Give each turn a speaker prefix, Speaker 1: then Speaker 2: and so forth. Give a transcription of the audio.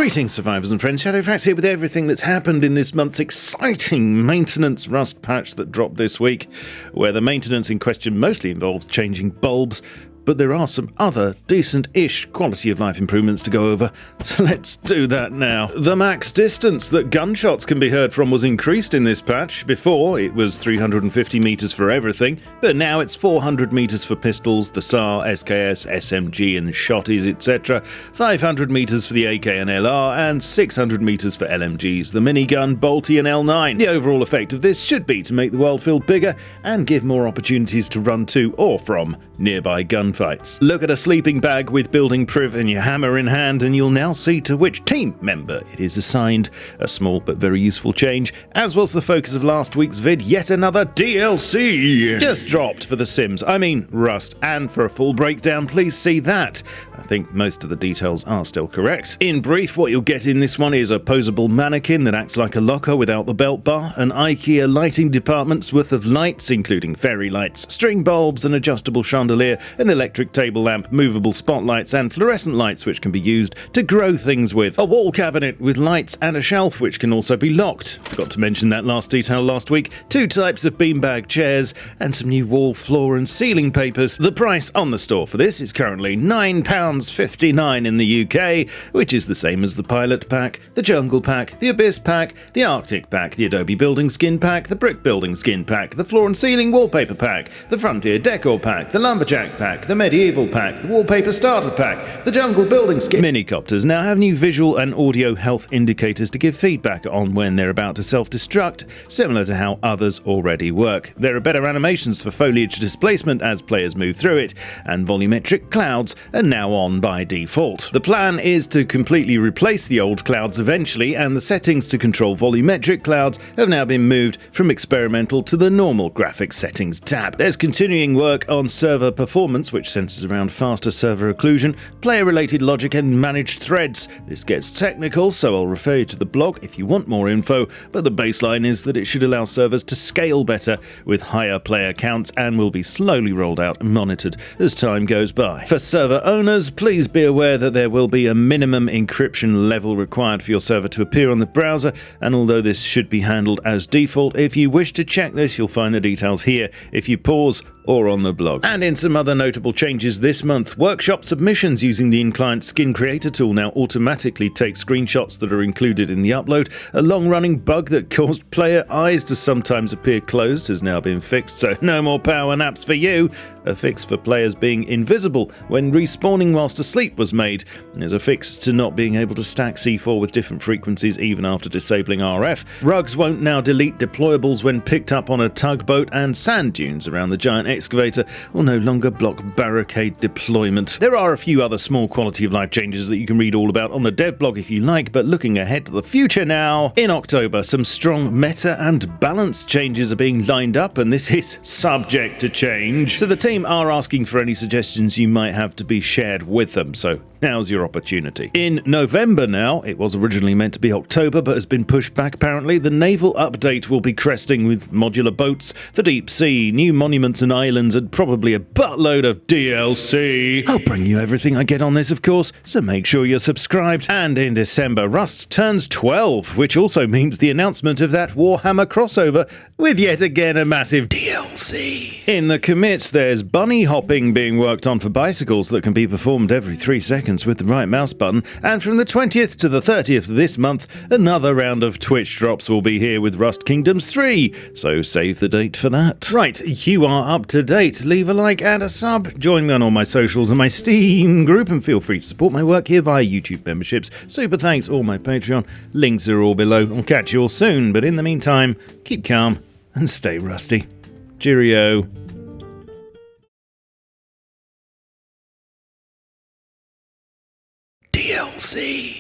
Speaker 1: Greetings, survivors and friends. SHADOWFRAX here with everything that's happened in this month's exciting maintenance Rust patch that dropped this week, where the maintenance in question mostly involves changing bulbs, but there are some other decent-ish quality of life improvements to go over, so let's do that now. The max distance that gunshots can be heard from was increased in this patch. Before, it was 350 meters for everything, but now it's 400 meters for pistols, the SAR, SKS, SMG and shotties, etc., 500 meters for the AK and LR, and 600 meters for LMGs, the minigun, bolty and L9. The overall effect of this should be to make the world feel bigger and give more opportunities to run to or from nearby gunfights. Look at a sleeping bag with building priv and your hammer in hand and you'll now see to which team member it is assigned. A small but very useful change, as was the focus of last week's vid, yet another DLC just dropped for The Sims, Rust, and for a full breakdown please see that. I think most of the details are still correct. In brief, what you'll get in this one is a posable mannequin that acts like a locker without the belt bar, an IKEA lighting department's worth of lights including fairy lights, string bulbs, an adjustable chandelier, an electric table lamp, movable spotlights and fluorescent lights which can be used to grow things with, a wall cabinet with lights and a shelf which can also be locked. Forgot to mention that last detail last week. 2 types of beanbag chairs and some new wall, floor and ceiling papers. The price on the store for this is currently £9.59 in the UK, which is the same as the Pilot Pack, the Jungle Pack, the Abyss Pack, the Arctic Pack, the Adobe Building Skin Pack, the Brick Building Skin Pack, the Floor and Ceiling Wallpaper Pack, the Frontier Decor Pack, the Lumberjack Pack, the Medieval Pack, the Wallpaper Starter Pack, the Jungle Building Skin. Minicopters now have new visual and audio health indicators to give feedback on when they're about to self-destruct, similar to how others already work. There are better animations for foliage displacement as players move through it, and volumetric clouds are now on by default. The plan is to completely replace the old clouds eventually, and the settings to control volumetric clouds have now been moved from experimental to the normal graphics settings tab. There's continuing work on server performance, which centers around faster server occlusion, player-related logic and managed threads. This gets technical, so I'll refer you to the blog if you want more info, but the baseline is that it should allow servers to scale better with higher player counts and will be slowly rolled out and monitored as time goes by. For server owners, please be aware that there will be a minimum encryption level required for your server to appear on the browser, and although this should be handled as default, if you wish to check this, you'll find the details here if you pause or on the blog. And in some other notable changes this month, workshop submissions using the in-client Skin Creator tool now automatically take screenshots that are included in the upload. A long-running bug that caused player eyes to sometimes appear closed has now been fixed, so no more power naps for you. A fix for players being invisible when respawning whilst asleep was made. There's a fix to not being able to stack C4 with different frequencies even after disabling RF. Rugs won't now delete deployables when picked up on a tugboat, and sand dunes around the giant excavator will no longer block barricade deployment. There are a few other small quality of life changes that you can read all about on the dev blog if you like, but looking ahead to the future now, in October some strong meta and balance changes are being lined up, and this is subject to change. So the team are asking for any suggestions you might have to be shared with them, so now's your opportunity. In November now, it was originally meant to be October but has been pushed back apparently, the naval update will be cresting with modular boats, the deep sea, new monuments and islands, and probably a buttload of DLC. I'll bring you everything I get on this of course, so make sure you're subscribed. And in December, Rust turns 12, which also means the announcement of that Warhammer crossover with yet again a massive DLC. In the commits, there's bunny hopping being worked on for bicycles that can be performed every 3 seconds with the right mouse button, and from the 20th to the 30th of this month, another round of Twitch drops will be here with Rust Kingdoms 3, so save the date for that. Right, you are up to date. Leave a like and a sub, join me on all my socials and my Steam group, and feel free to support my work here via YouTube memberships, super thanks, or my Patreon. Links are all below. I'll catch you all soon, but in the meantime, keep calm and stay rusty. Cheerio. DLC.